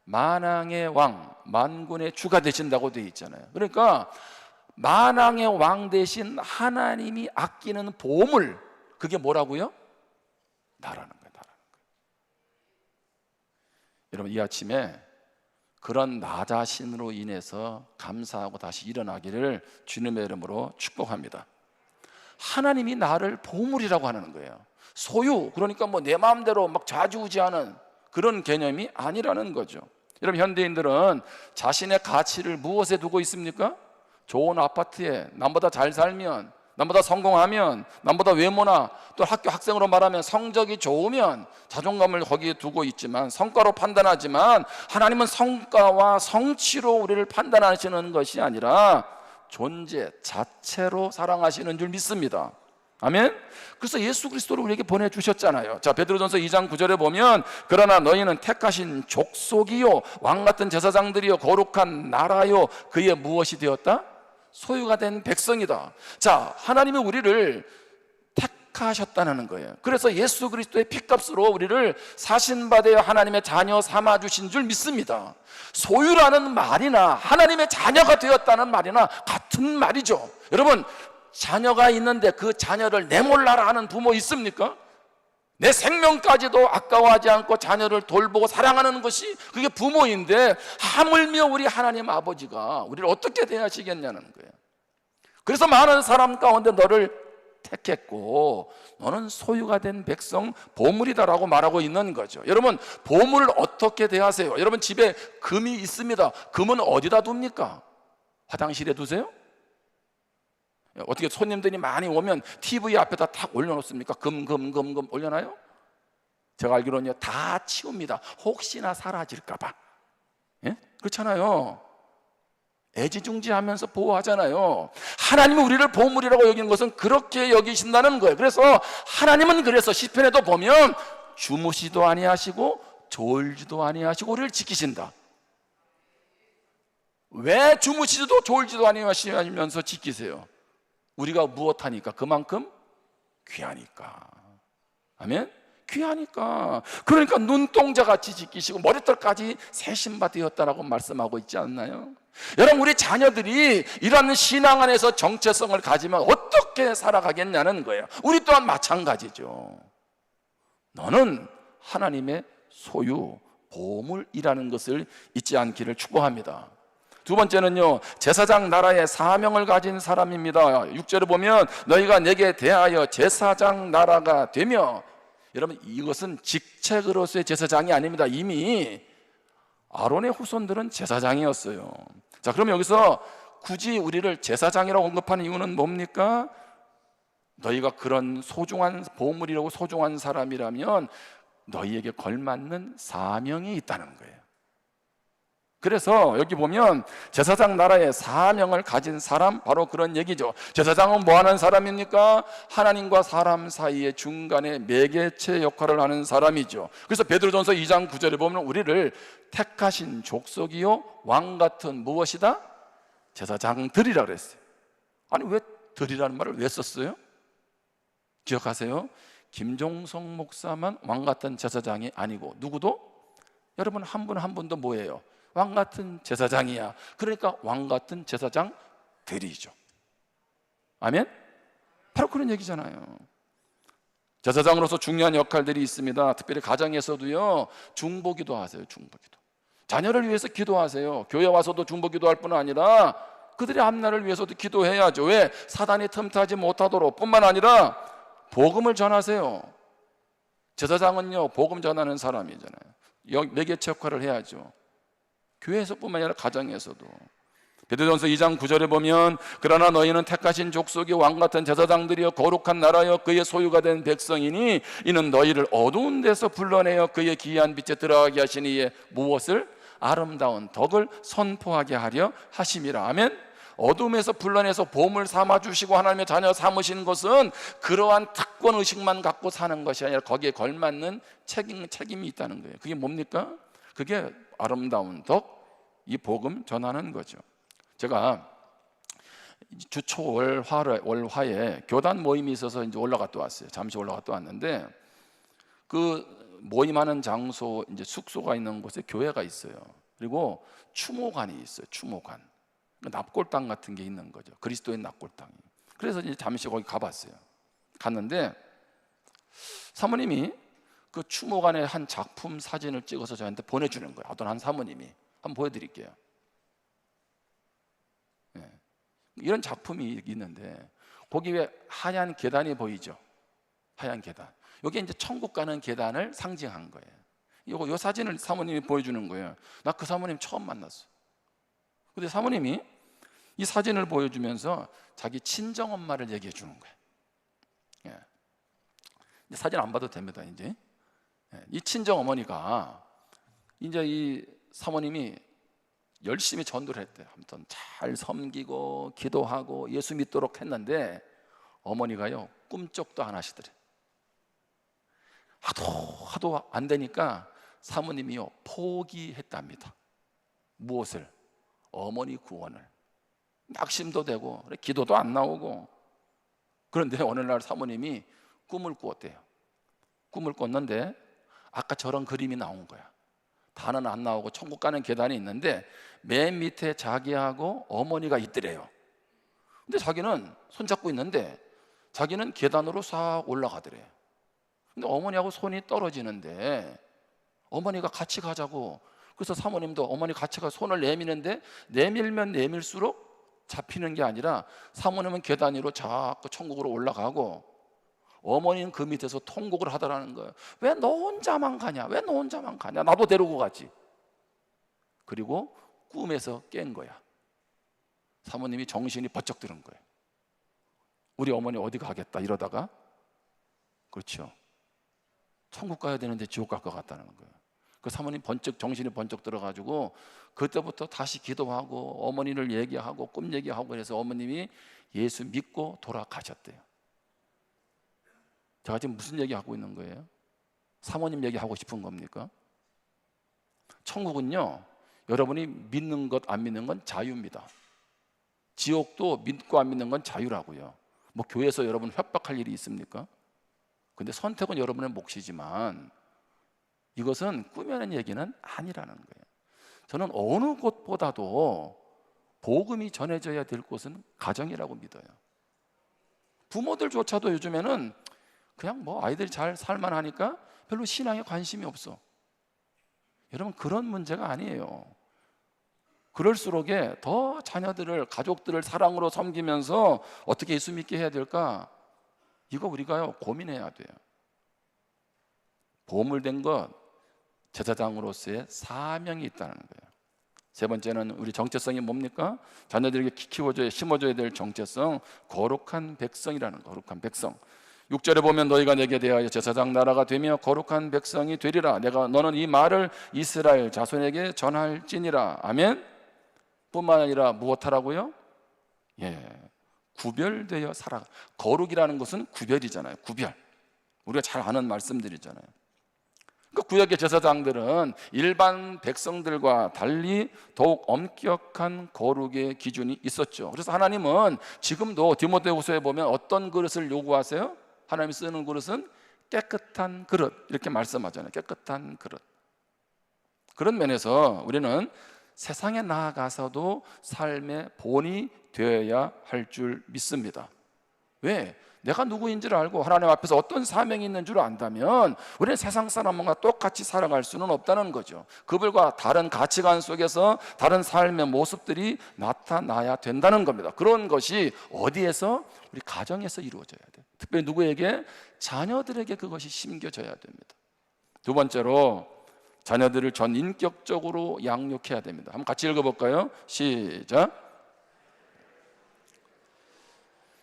만왕의 왕, 만군의 주가 되신다고 되어 있잖아요. 그러니까 만왕의 왕 대신 하나님이 아끼는 보물, 그게 뭐라고요? 나라는 거예요. 여러분, 이 아침에 그런 나 자신으로 인해서 감사하고 다시 일어나기를 주님의 이름으로 축복합니다. 하나님이 나를 보물이라고 하는 거예요. 소유, 그러니까 뭐 내 마음대로 막 좌지우지하는 그런 개념이 아니라는 거죠. 여러분, 현대인들은 자신의 가치를 무엇에 두고 있습니까? 좋은 아파트에, 남보다 잘 살면, 남보다 성공하면, 남보다 외모나 또 학교 학생으로 말하면 성적이 좋으면 자존감을 거기에 두고 있지만, 성과로 판단하지만 하나님은 성과와 성취로 우리를 판단하시는 것이 아니라 존재 자체로 사랑하시는 줄 믿습니다. 아멘. 그래서 예수 그리스도를 우리에게 보내주셨잖아요. 자, 베드로전서 2장 9절에 보면 그러나 너희는 택하신 족속이요 왕같은 제사장들이요 거룩한 나라요 그의 무엇이 되었다? 소유가 된 백성이다. 자, 하나님이 우리를 택하셨다는 거예요. 그래서 예수 그리스도의 피값으로 우리를 사신받아 하나님의 자녀 삼아주신 줄 믿습니다. 소유라는 말이나 하나님의 자녀가 되었다는 말이나 같은 말이죠. 여러분, 자녀가 있는데 그 자녀를 내몰라라 하는 부모 있습니까? 내 생명까지도 아까워하지 않고 자녀를 돌보고 사랑하는 것이 그게 부모인데, 하물며 우리 하나님 아버지가 우리를 어떻게 대하시겠냐는 거예요. 그래서 많은 사람 가운데 너를 택했고 너는 소유가 된 백성, 보물이다라고 말하고 있는 거죠. 여러분, 보물을 어떻게 대하세요? 여러분, 집에 금이 있습니다. 금은 어디다 둡니까? 화장실에 두세요? 어떻게 손님들이 많이 오면 TV 앞에다 탁 올려놓습니까? 금 올려놔요? 제가 알기로는요, 다 치웁니다. 혹시나 사라질까봐. 예? 그렇잖아요. 애지중지하면서 보호하잖아요. 하나님이 우리를 보물이라고 여기는 것은 그렇게 여기신다는 거예요. 그래서 하나님은 그래서 시편에도 보면 주무시도 아니하시고 졸지도 아니하시고 우리를 지키신다. 왜 주무시지도 졸지도 아니하시면서 지키세요? 우리가 무엇하니까? 그만큼 귀하니까. 아멘? 귀하니까. 그러니까 눈동자같이 지키시고 머리털까지 새 신바 되었다라고 말씀하고 있지 않나요? 여러분, 우리 자녀들이 이런 신앙 안에서 정체성을 가지면 어떻게 살아가겠냐는 거예요. 우리 또한 마찬가지죠. 너는 하나님의 소유, 보물이라는 것을 잊지 않기를 축복합니다. 두 번째는요, 제사장 나라의 사명을 가진 사람입니다. 6절에 보면 너희가 내게 대하여 제사장 나라가 되며, 여러분, 이것은 직책으로서의 제사장이 아닙니다. 이미 아론의 후손들은 제사장이었어요. 자, 그럼 여기서 굳이 우리를 제사장이라고 언급하는 이유는 뭡니까? 너희가 그런 소중한 보물이라고 소중한 사람이라면 너희에게 걸맞는 사명이 있다는 거예요. 그래서 여기 보면 제사장 나라의 사명을 가진 사람, 바로 그런 얘기죠. 제사장은 뭐 하는 사람입니까? 하나님과 사람 사이의 중간에 매개체 역할을 하는 사람이죠. 그래서 베드로전서 2장 9절에 보면 우리를 택하신 족속이요 왕 같은 무엇이다? 제사장들이라 그랬어요. 아니 왜 들이라는 말을 왜 썼어요? 기억하세요? 김종성 목사만 왕 같은 제사장이 아니고 누구도? 여러분 한 분 한 분도 뭐예요? 왕 같은 제사장이야. 그러니까 왕 같은 제사장들이죠. 아멘? 바로 그런 얘기잖아요. 제사장으로서 중요한 역할들이 있습니다. 특별히 가정에서도요, 중보기도 하세요. 중보기도. 자녀를 위해서 기도하세요. 교회 와서도 중보기도할 뿐 아니라 그들의 앞날을 위해서도 기도해야죠. 왜? 사단이 틈타지 못하도록 뿐만 아니라 복음을 전하세요. 제사장은요, 복음 전하는 사람이잖아요. 매개체 역할을 해야죠. 교회에서뿐만 아니라 가정에서도. 베드로전서 2장 9절에 보면 그러나 너희는 택하신 족속이 왕같은 제사장들이여 거룩한 나라여 그의 소유가 된 백성이니 이는 너희를 어두운 데서 불러내어 그의 기이한 빛에 들어가게 하시니 이에 무엇을? 아름다운 덕을 선포하게 하려 하심이라. 아멘. 어둠에서 불러내서 보물 삼아주시고 하나님의 자녀 삼으신 것은 그러한 특권 의식만 갖고 사는 것이 아니라 거기에 걸맞는 책임이 있다는 거예요. 그게 뭡니까? 그게 아름다운 덕, 이 복음 전하는 거죠. 제가 주초 월화에 교단 모임이 있어서 이제 올라갔다 왔어요. 잠시 올라갔다 왔는데 그 모임하는 장소, 이제 숙소가 있는 곳에 교회가 있어요. 그리고 추모관이 있어요. 추모관. 납골당 같은 게 있는 거죠. 그리스도의 납골당이. 그래서 이제 잠시 거기 가봤어요. 갔는데 사모님이 그 추모관의 한 작품 사진을 찍어서 저한테 보내주는 거예요. 어떤 한 사모님이. 한번 보여드릴게요. 네. 이런 작품이 있는데 거기 왜 하얀 계단이 보이죠? 하얀 계단. 여기 이제 천국 가는 계단을 상징한 거예요. 요 사진을 사모님이 보여주는 거예요. 나 그 사모님 처음 만났어. 근데 사모님이 이 사진을 보여주면서 자기 친정 엄마를 얘기해 주는 거예요. 예. 사진 안 봐도 됩니다. 이제 이 친정 어머니가 이제 이 사모님이 열심히 전도를 했대요. 아무튼 잘 섬기고 기도하고 예수 믿도록 했는데 어머니가요 꿈쩍도 안 하시더래. 하도 안 되니까 사모님이요 포기했답니다. 무엇을? 어머니 구원을. 낙심도 되고 기도도 안 나오고. 그런데 어느 날 사모님이 꿈을 꾸었대요. 꿈을 꿨는데 아까 저런 그림이 나온 거야. 단은 안 나오고 천국 가는 계단이 있는데 맨 밑에 자기하고 어머니가 있더래요. 근데 자기는 손잡고 있는데 자기는 계단으로 싹 올라가더래요. 근데 어머니하고 손이 떨어지는데 어머니가 같이 가자고. 그래서 사모님도 어머니 같이 가 손을 내미는데 내밀면 내밀수록 잡히는 게 아니라 사모님은 계단 위로 자꾸 천국으로 올라가고 어머니는 그 밑에서 통곡을 하더라는 거예요. 왜 너 혼자만 가냐? 왜 너 혼자만 가냐? 나도 데리고 가지. 그리고 꿈에서 깬 거야. 사모님이 정신이 번쩍 드는 거예요. 우리 어머니 어디 가겠다 이러다가 그렇죠. 천국 가야 되는데 지옥 갈 것 같다는 거예요. 그 사모님 정신이 번쩍 들어가지고 그때부터 다시 기도하고 어머니를 얘기하고 꿈 얘기하고 그래서 어머님이 예수 믿고 돌아가셨대요. 제가 지금 무슨 얘기하고 있는 거예요? 사모님 얘기하고 싶은 겁니까? 천국은요 여러분이 믿는 것 안 믿는 건 자유입니다. 지옥도 믿고 안 믿는 건 자유라고요. 뭐 교회에서 여러분 협박할 일이 있습니까? 근데 선택은 여러분의 몫이지만 이것은 꾸며낸 얘기는 아니라는 거예요. 저는 어느 곳보다도 복음이 전해져야 될 곳은 가정이라고 믿어요. 부모들조차도 요즘에는 그냥 뭐 아이들이 잘 살만 하니까 별로 신앙에 관심이 없어. 여러분 그런 문제가 아니에요. 그럴수록에 더 자녀들을 가족들을 사랑으로 섬기면서 어떻게 예수 믿게 해야 될까? 이거 우리가요 고민해야 돼요. 보물된 것 제사장으로서의 사명이 있다는 거예요. 세 번째는 우리 정체성이 뭡니까? 자녀들에게 키워줘야, 심어줘야 될 정체성, 거룩한 백성이라는 거. 거룩한 백성. 6절에 보면 너희가 내게 대하여 제사장 나라가 되며 거룩한 백성이 되리라. 너는 이 말을 이스라엘 자손에게 전할지니라. 아멘. 뿐만 아니라 무엇하라고요? 구별되어 살아. 거룩이라는 것은 구별이잖아요. 구별. 우리가 잘 아는 말씀들이잖아요. 그 구약의 제사장들은 일반 백성들과 달리 더욱 엄격한 거룩의 기준이 있었죠. 그래서 하나님은 지금도 디모데후서에 보면 어떤 그릇을 요구하세요? 하나님이 쓰는 그릇은 깨끗한 그릇, 이렇게 말씀하잖아요. 깨끗한 그릇. 그런 면에서 우리는 세상에 나아가서도 삶의 본이 되어야 할 줄 믿습니다. 왜? 내가 누구인지를 알고 하나님 앞에서 어떤 사명이 있는 줄 안다면 우리는 세상 사람과 똑같이 살아갈 수는 없다는 거죠. 그들과 다른 가치관 속에서 다른 삶의 모습들이 나타나야 된다는 겁니다. 그런 것이 어디에서? 우리 가정에서 이루어져야 돼요. 특별히 누구에게? 자녀들에게 그것이 심겨져야 됩니다. 두 번째로 자녀들을 전인격적으로 양육해야 됩니다. 한번 같이 읽어볼까요? 시작.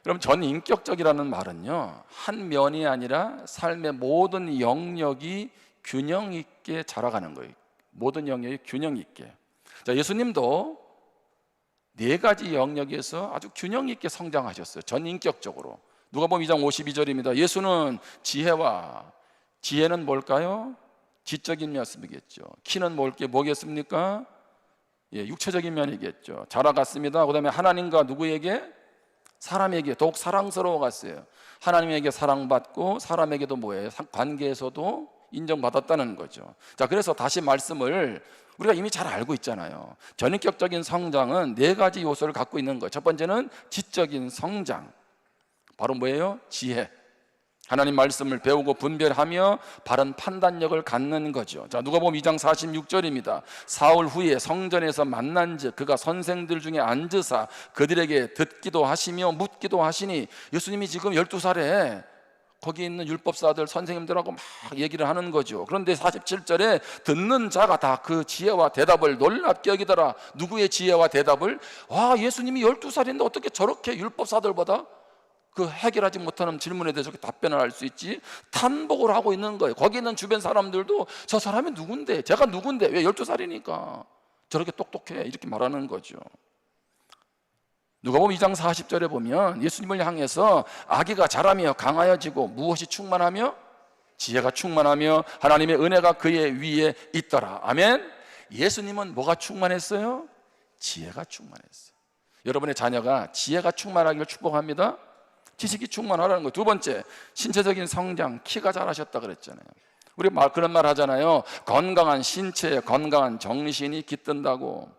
그럼 전인격적이라는 말은요, 한 면이 아니라 삶의 모든 영역이 균형 있게 자라가는 거예요. 모든 영역이 균형 있게. 자, 예수님도 네 가지 영역에서 아주 균형 있게 성장하셨어요. 전인격적으로. 누가복음 2장 52절입니다. 예수는 지혜는 뭘까요? 지적인 말씀이겠죠. 키는 뭐겠습니까? 육체적인 면이겠죠. 자라갔습니다. 그 다음에 하나님과 누구에게? 사람에게 더욱 사랑스러워갔어요. 하나님에게 사랑받고 사람에게도 뭐예요? 관계에서도 인정받았다는 거죠. 자, 그래서 다시 말씀을 우리가 이미 잘 알고 있잖아요. 전인격적인 성장은 네 가지 요소를 갖고 있는 거예요. 첫 번째는 지적인 성장. 바로 뭐예요? 지혜. 하나님 말씀을 배우고 분별하며 바른 판단력을 갖는 거죠. 자, 누가복음 2장 46절입니다. 사흘 후에 성전에서 만난즉 그가 선생들 중에 앉으사 그들에게 듣기도 하시며 묻기도 하시니, 예수님이 지금 12살에 거기 있는 율법사들 선생님들하고 막 얘기를 하는 거죠. 그런데 47절에 듣는 자가 다 그 지혜와 대답을 놀랍게 여기더라. 누구의 지혜와 대답을? 와, 예수님이 12살인데 어떻게 저렇게 율법사들보다 그 해결하지 못하는 질문에 대해서 답변을 할 수 있지? 탄복을 하고 있는 거예요. 거기 있는 주변 사람들도 저 사람이 누군데? 제가 누군데? 왜 12살이니까 저렇게 똑똑해? 이렇게 말하는 거죠. 누가복음 2장 40절에 보면 예수님을 향해서 아기가 자라며 강하여지고 무엇이 충만하며? 지혜가 충만하며 하나님의 은혜가 그의 위에 있더라. 아멘. 예수님은 뭐가 충만했어요? 지혜가 충만했어요. 여러분의 자녀가 지혜가 충만하기를 축복합니다. 지식이 충만하라는 거예요. 두 번째, 신체적인 성장, 키가 자라셨다 그랬잖아요. 우리 그런 말 하잖아요. 건강한 신체에 건강한 정신이 깃든다고.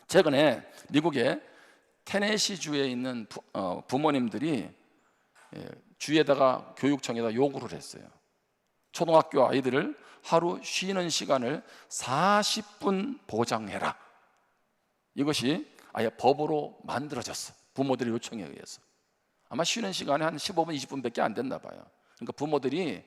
최근에 미국의 테네시주에 있는 부모님들이 주에다가 교육청에다 요구를 했어요. 초등학교 아이들을 하루 쉬는 시간을 40분 보장해라. 이것이 아예 법으로 만들어졌어. 부모들의 요청에 의해서. 아마 쉬는 시간이 한 15분, 20분밖에 안 됐나 봐요. 그러니까 부모들이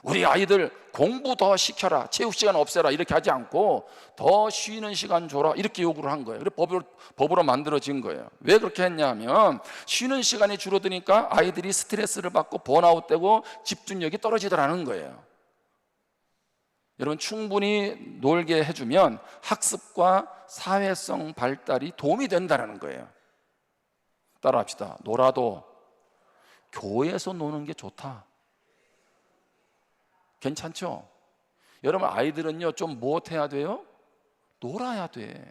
우리 아이들 공부 더 시켜라, 체육 시간 없애라 이렇게 하지 않고 더 쉬는 시간 줘라 이렇게 요구를 한 거예요. 그래서 법으로 만들어진 거예요. 왜 그렇게 했냐면 쉬는 시간이 줄어드니까 아이들이 스트레스를 받고 번아웃되고 집중력이 떨어지더라는 거예요. 여러분, 충분히 놀게 해주면 학습과 사회성 발달이 도움이 된다는 거예요. 따라합시다. 놀아도 교회에서 노는 게 좋다. 괜찮죠? 여러분, 아이들은요 좀 무엇해야 돼요? 놀아야 돼.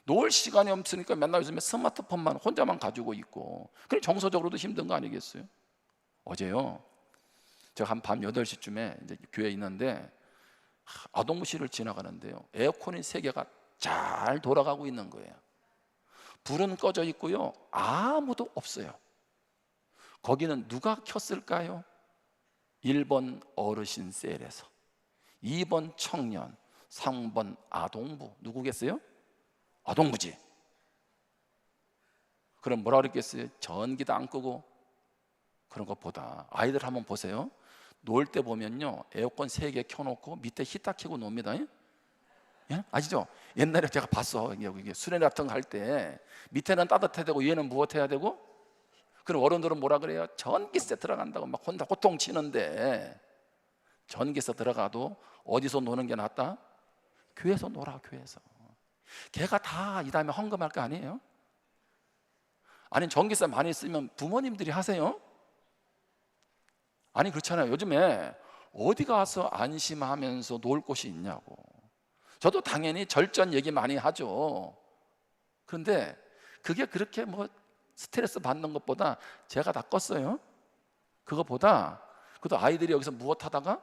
놀 시간이 없으니까 맨날 요즘에 스마트폰만 혼자만 가지고 있고, 그래 정서적으로도 힘든 거 아니겠어요? 어제요, 제가 한 밤 8시쯤에 이제 교회에 있는데 아동부실을 지나가는데요, 에어컨이 3개가 잘 돌아가고 있는 거예요. 불은 꺼져 있고요, 아무도 없어요. 거기는 누가 켰을까요? 1번 어르신 셀에서, 2번 청년, 3번 아동부. 누구겠어요? 아동부지. 그럼 뭐라 그랬겠어요? 전기도 안 끄고. 그런 것보다 아이들 한번 보세요. 놀 때 보면요, 에어컨 3개 켜놓고 밑에 히터 켜고 놉니다. 예? 아시죠? 옛날에 제가 봤어. 이게 수련 같은 거 할 때 밑에는 따뜻해야 되고 위에는 무엇해야 되고, 그럼 어른들은 뭐라 그래요? 전기세 들어간다고 막 혼자 호통 치는데, 전기세 들어가도 어디서 노는 게 낫다? 교회에서 놀아, 교회에서. 걔가 다 이 다음에 헌금할 거 아니에요? 아니, 전기세 많이 쓰면 부모님들이 하세요? 아니, 그렇잖아요. 요즘에 어디 가서 안심하면서 놀 곳이 있냐고. 저도 당연히 절전 얘기 많이 하죠. 그런데 그게 그렇게 뭐 스트레스 받는 것보다 제가 다 껐어요. 그것보다 그래도 아이들이 여기서 무엇 하다가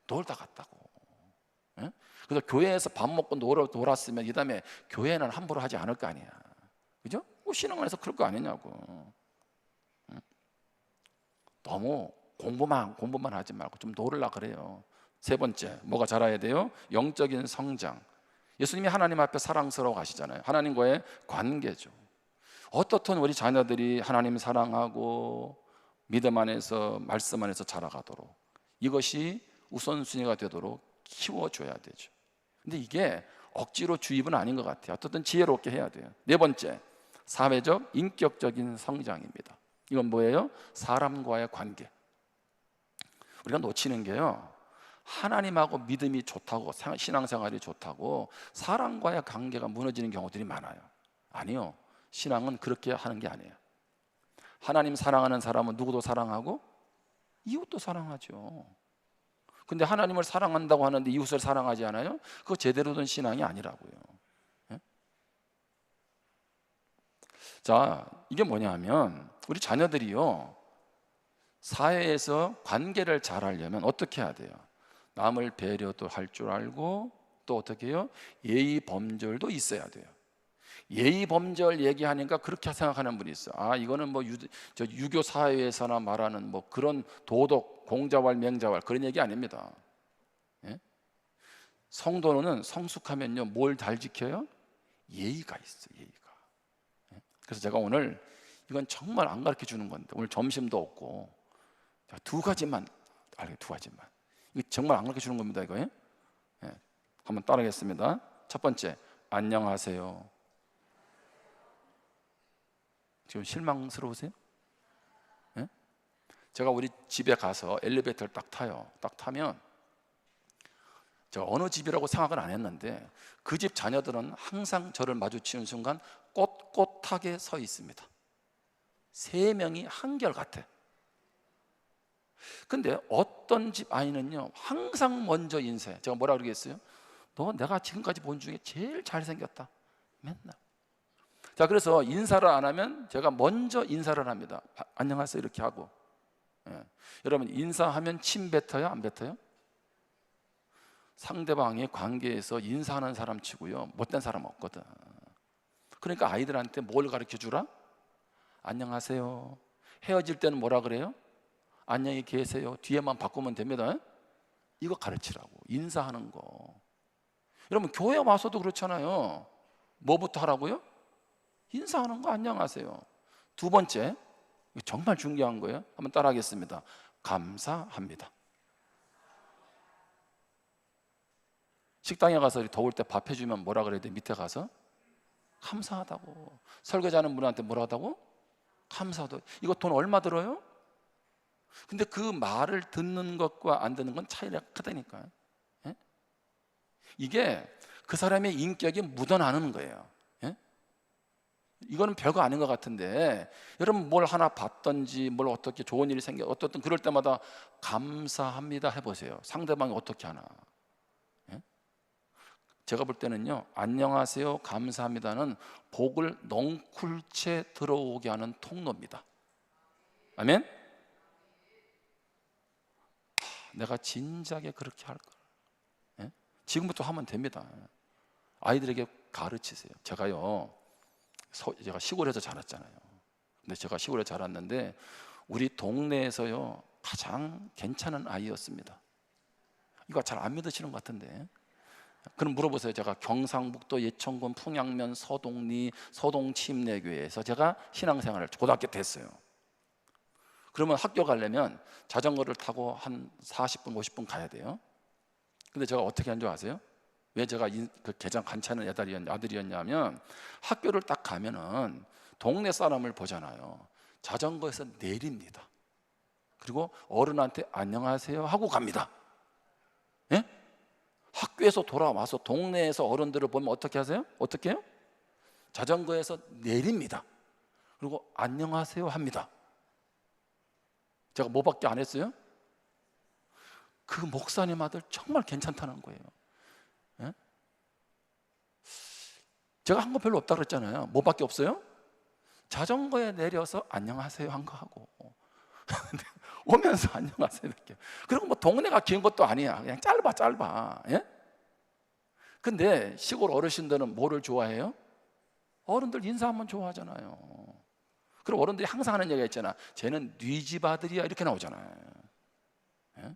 놀다 갔다고. 예? 그래서 교회에서 밥 먹고 놀았으면 이 다음에 교회는 함부로 하지 않을 거 아니야. 그죠? 신앙원에서 그럴 거 아니냐고. 너무 공부만 하지 말고 좀 놀으려 그래요. 세 번째, 뭐가 자라야 돼요? 영적인 성장. 예수님이 하나님 앞에 사랑스러워 가시잖아요. 하나님과의 관계죠. 어떻든 우리 자녀들이 하나님 사랑하고 믿음 안에서, 말씀 안에서 자라가도록, 이것이 우선순위가 되도록 키워줘야 되죠. 근데 이게 억지로 주입은 아닌 것 같아요. 어떻든 지혜롭게 해야 돼요. 네 번째, 사회적 인격적인 성장입니다. 이건 뭐예요? 사람과의 관계. 우리가 놓치는 게요, 하나님하고 믿음이 좋다고, 신앙생활이 좋다고 사람과의 관계가 무너지는 경우들이 많아요. 아니요, 신앙은 그렇게 하는 게 아니에요. 하나님 사랑하는 사람은 누구도 사랑하고 이웃도 사랑하죠. 근데 하나님을 사랑한다고 하는데 이웃을 사랑하지 않아요? 그거 제대로 된 신앙이 아니라고요. 예? 자, 이게 뭐냐 하면 우리 자녀들이요, 사회에서 관계를 잘 하려면 어떻게 해야 돼요? 남을 배려도 할 줄 알고, 또 어떻게 해요? 예의 범절도 있어야 돼요. 예의 범절 얘기하니까 그렇게 생각하는 분이 있어. 아, 이거는 뭐 유교 사회에서나 말하는 뭐 그런 도덕, 공자왈, 맹자왈 그런 얘기 아닙니다. 예? 성도는 성숙하면요, 뭘 잘 지켜요? 예의가 있어, 예의가. 예? 그래서 제가 오늘 이건 정말 안 가르쳐 주는 건데, 오늘 점심도 없고 두 가지만 알게, 두 가지만. 이거 정말 안 가르쳐 주는 겁니다, 이거. 예? 한번 따라하겠습니다. 첫 번째, 안녕하세요. 지금 실망스러우세요? 예? 제가 우리 집에 가서 엘리베이터를 딱 타요. 딱 타면 제가 어느 집이라고 생각은 안 했는데 그 집 자녀들은 항상 저를 마주치는 순간 꼿꼿하게 서 있습니다. 3명이 한결같아. 근데 어떤 집 아이는요, 항상 먼저 인사해. 제가 뭐라 그러겠어요? 너 내가 지금까지 본 중에 제일 잘생겼다. 맨날. 자, 그래서 인사를 안 하면 제가 먼저 인사를 합니다. 안녕하세요 이렇게 하고. 예. 여러분, 인사하면 침 뱉어요, 안 뱉어요? 상대방의 관계에서 인사하는 사람 치고요, 못된 사람 없거든. 그러니까 아이들한테 뭘 가르쳐 주라? 안녕하세요. 헤어질 때는 뭐라 그래요? 안녕히 계세요. 뒤에만 바꾸면 됩니다. 이거 가르치라고, 인사하는 거. 여러분, 교회 와서도 그렇잖아요. 뭐부터 하라고요? 인사하는 거, 안녕하세요. 두 번째, 정말 중요한 거예요. 한번 따라하겠습니다. 감사합니다. 식당에 가서 더울 때 밥 해주면 뭐라 그래야 돼? 밑에 가서 감사하다고. 설거지하는 분한테 뭐라 하다고? 감사하다고. 이거 돈 얼마 들어요? 근데 그 말을 듣는 것과 안 듣는 건 차이가 크다니까요. 예? 이게 그 사람의 인격이 묻어나는 거예요. 예? 이거는 별거 아닌 것 같은데, 여러분 뭘 하나 봤던지 뭘 어떻게 좋은 일이 생겨 어떻든 그럴 때마다 감사합니다 해보세요. 상대방이 어떻게 하나. 예? 제가 볼 때는요, 안녕하세요, 감사합니다는 복을 넝쿨채 들어오게 하는 통로입니다. 아멘? 내가 진작에 그렇게 할 걸. 예? 지금부터 하면 됩니다. 아이들에게 가르치세요. 제가요, 제가 시골에서 자랐잖아요. 근데 제가 시골에 자랐는데 우리 동네에서요 가장 괜찮은 아이였습니다. 이거 잘 안 믿으시는 것 같은데, 그럼 물어보세요. 제가 경상북도 예천군 풍양면 서동리 서동침례교회에서 제가 신앙생활을 고등학교 때 했어요. 그러면 학교 가려면 자전거를 타고 한 40분, 50분 가야 돼요. 근데 제가 어떻게 한 줄 아세요? 왜 제가 그 개장 괜찮은 아들이었냐면, 학교를 딱 가면은 동네 사람을 보잖아요. 자전거에서 내립니다. 그리고 어른한테 안녕하세요 하고 갑니다. 예? 학교에서 돌아와서 동네에서 어른들을 보면 어떻게 하세요? 어떻게 해요? 자전거에서 내립니다. 그리고 안녕하세요 합니다. 제가 뭐밖에 안 했어요? 그 목사님 아들 정말 괜찮다는 거예요. 예? 제가 한 거 별로 없다 그랬잖아요. 뭐밖에 없어요? 자전거에 내려서 안녕하세요 한 거 하고 오면서 안녕하세요 이렇게. 그리고 뭐 동네가 긴 것도 아니야. 그냥 짧아. 예? 근데 시골 어르신들은 뭐를 좋아해요? 어른들 인사하면 좋아하잖아요. 그리고 어른들이 항상 하는 얘기가 있잖아. 쟤는 네 집 아들이야 이렇게 나오잖아요. 예?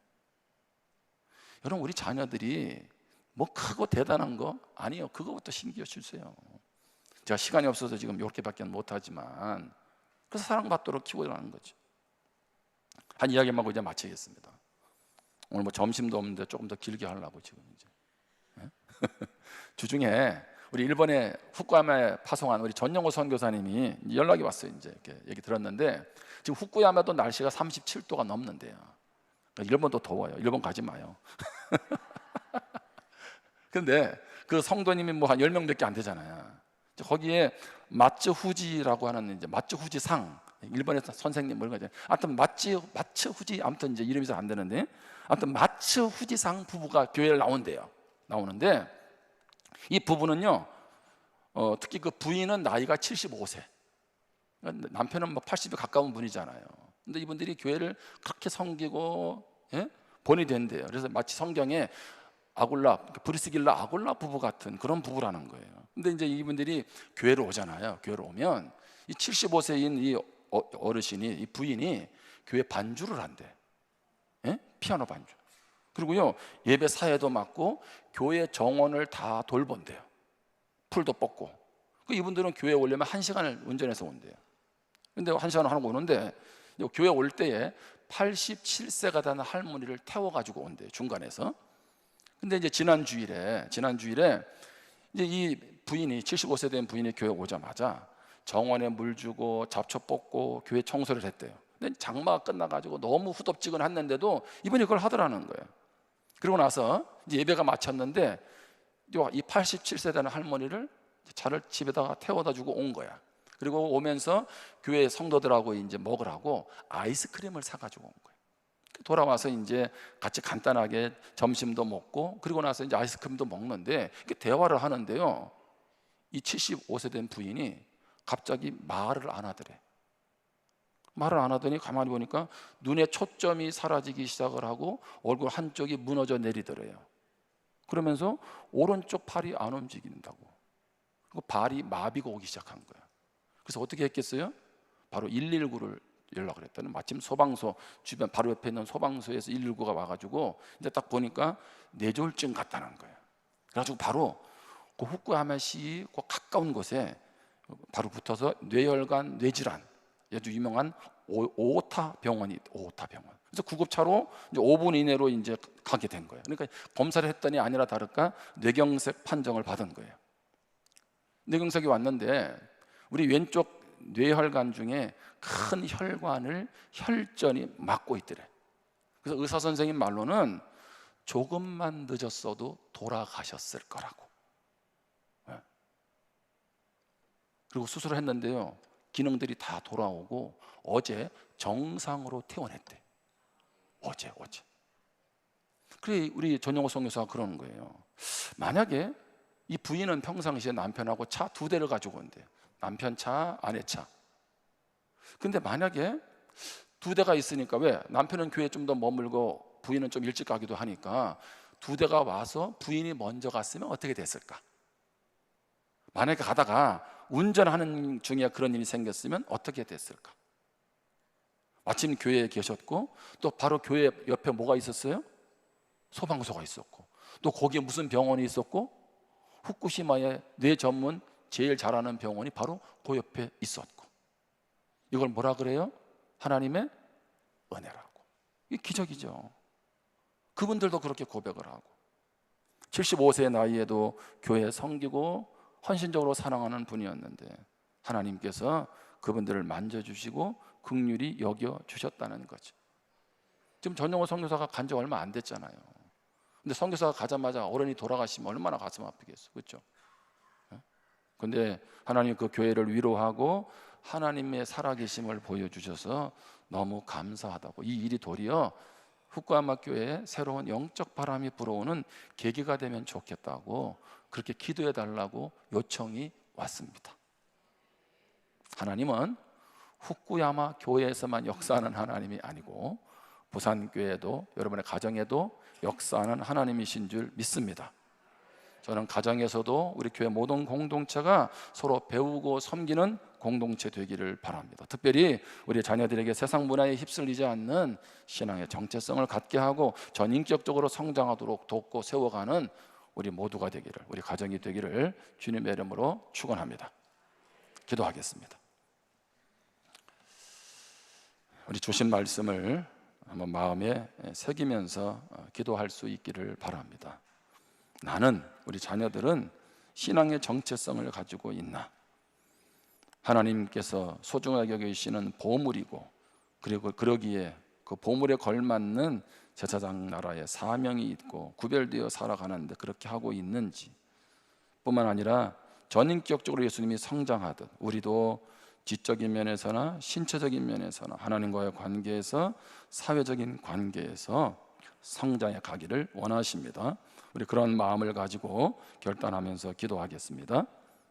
여러분, 우리 자녀들이 뭐 크고 대단한 거 아니에요. 그거부터 신경 주세요. 제가 시간이 없어서 지금 이렇게밖에 못하지만, 그래서 사랑받도록 키우라는 거죠. 한 이야기만 하고 이제 마치겠습니다. 오늘 뭐 점심도 없는데 조금 더 길게 하려고 지금 이제. 예? 주중에 우리 일본에 후쿠야마에 파송한 우리 전영호 선교사님이 연락이 왔어요. 이제 이렇게 얘기 들었는데, 지금 후쿠야마도 날씨가 37도가 넘는데요. 일본도 더워요. 일본 가지 마요. 근데 그 성도님이 뭐 한 10명밖에 안 되잖아요. 거기에 마츠 후지라고 하는 이제 마츠 후지 상, 일본에서 선생님 뭐 이런 거죠. 아무튼 마츠 후지, 아무튼 이제 이름이 잘 안 되는데, 아무튼 마츠 후지 상 부부가 교회를 나오는데 이 부부는요, 특히 그 부인은 나이가 75세, 남편은 뭐 80에 가까운 분이잖아요. 근데 이분들이 교회를 그렇게 섬기고, 예? 본이 된대요. 그래서 마치 성경에 브리스길라 아굴라 부부 같은 그런 부부라는 거예요. 근데 이제 이분들이 교회를 오잖아요. 교회를 오면 이 75세인 이 어르신이, 이 부인이 교회 반주를 한대. 예? 피아노 반주. 그리고요, 예배 사회도 맡고 교회 정원을 다 돌본대요. 풀도 뽑고. 이분들은 교회 오려면 1시간을 운전해서 온대요. 근데 1시간을 하고 오는데, 교회 올 때에 87세가 된 할머니를 태워가지고 온대요, 중간에서. 근데 이제 지난 주일에 이제 이 부인이, 75세 된 부인이 교회 오자마자 정원에 물 주고 잡초 뽑고 교회 청소를 했대요. 근데 장마가 끝나가지고 너무 후덥지근했는데도 이분이 그걸 하더라는 거예요. 그리고 나서 이제 예배가 마쳤는데 이 87세 되는 할머니를 차를 집에다가 태워다 주고 온 거야. 그리고 오면서 교회 성도들하고 이제 먹으라고 아이스크림을 사가지고 온 거예요. 돌아와서 이제 같이 간단하게 점심도 먹고, 그리고 나서 이제 아이스크림도 먹는데, 대화를 하는데요, 이 75세 된 부인이 갑자기 말을 안 하더래. 말을 안 하더니 가만히 보니까 눈에 초점이 사라지기 시작을 하고 얼굴 한쪽이 무너져 내리더래요. 그러면서 오른쪽 팔이 안 움직인다고. 그리고 발이 마비가 오기 시작한 거야. 그래서 어떻게 했겠어요? 바로 119를 연락을 했더니, 마침 소방서 주변 바로 옆에 있는 소방서에서 119가 와가지고 이제 딱 보니까 뇌졸중 같다는 거예요. 그래가지고 바로 그 후쿠야마시 그 가까운 곳에 바로 붙어서 뇌혈관 뇌질환 아주 유명한 오타 병원이, 오타 병원. 그래서 구급차로 이제 5분 이내로 이제 가게 된 거예요. 그러니까 검사를 했더니 아니라 다를까 뇌경색 판정을 받은 거예요. 뇌경색이 왔는데 우리 왼쪽 뇌혈관 중에 큰 혈관을 혈전이 막고 있더래. 그래서 의사 선생님 말로는 조금만 늦었어도 돌아가셨을 거라고. 그리고 수술을 했는데요, 기능들이 다 돌아오고 어제 정상으로 퇴원했대. 어제. 그래, 우리 전영호 선교사가 그러는 거예요. 만약에 이 부인은 평상시에 남편하고 차 2대를 가지고 온대요. 남편 차, 아내 차. 근데 만약에 2대가 있으니까, 왜? 남편은 교회에 좀 더 머물고 부인은 좀 일찍 가기도 하니까 2대가 와서 부인이 먼저 갔으면 어떻게 됐을까? 만약에 가다가 운전하는 중에 그런 일이 생겼으면 어떻게 됐을까? 마침 교회에 계셨고, 또 바로 교회 옆에 뭐가 있었어요? 소방서가 있었고, 또 거기에 무슨 병원이 있었고, 후쿠시마의 뇌 전문 제일 잘하는 병원이 바로 그 옆에 있었고. 이걸 뭐라 그래요? 하나님의 은혜라고. 이게 기적이죠. 그분들도 그렇게 고백을 하고 75세 나이에도 교회 섬기고 헌신적으로 사랑하는 분이었는데 하나님께서 그분들을 만져주시고 긍휼히 여겨주셨다는 거죠. 지금 전용호 선교사가 간 지 얼마 안 됐잖아요. 근데 선교사가 가자마자 어른이 돌아가시면 얼마나 가슴 아프겠어, 그렇죠? 근데 하나님 그 교회를 위로하고 하나님의 살아계심을 보여주셔서 너무 감사하다고. 이 일이 도리어 후쿠야마 교회에 새로운 영적 바람이 불어오는 계기가 되면 좋겠다고 그렇게 기도해 달라고 요청이 왔습니다. 하나님은 후쿠야마 교회에서만 역사하는 하나님이 아니고 부산교회도 여러분의 가정에도 역사하는 하나님이신 줄 믿습니다. 저는 가정에서도 우리 교회 모든 공동체가 서로 배우고 섬기는 공동체 되기를 바랍니다. 특별히 우리 자녀들에게 세상 문화에 휩쓸리지 않는 신앙의 정체성을 갖게 하고 전인격적으로 성장하도록 돕고 세워가는 우리 모두가 되기를, 우리 가정이 되기를 주님의 이름으로 축원합니다. 기도하겠습니다. 우리 주신 말씀을 한번 마음에 새기면서 기도할 수 있기를 바랍니다. 나는, 우리 자녀들은 신앙의 정체성을 가지고 있나? 하나님께서 소중하게 여기시는 보물이고, 그리고 그러기에 그 보물에 걸맞는 제사장 나라의 사명이 있고 구별되어 살아가는데 그렇게 하고 있는지, 뿐만 아니라 전인격적으로 예수님이 성장하듯 우리도 지적인 면에서나 신체적인 면에서나 하나님과의 관계에서, 사회적인 관계에서 성장해 가기를 원하십니다. 우리 그런 마음을 가지고 결단하면서 기도하겠습니다.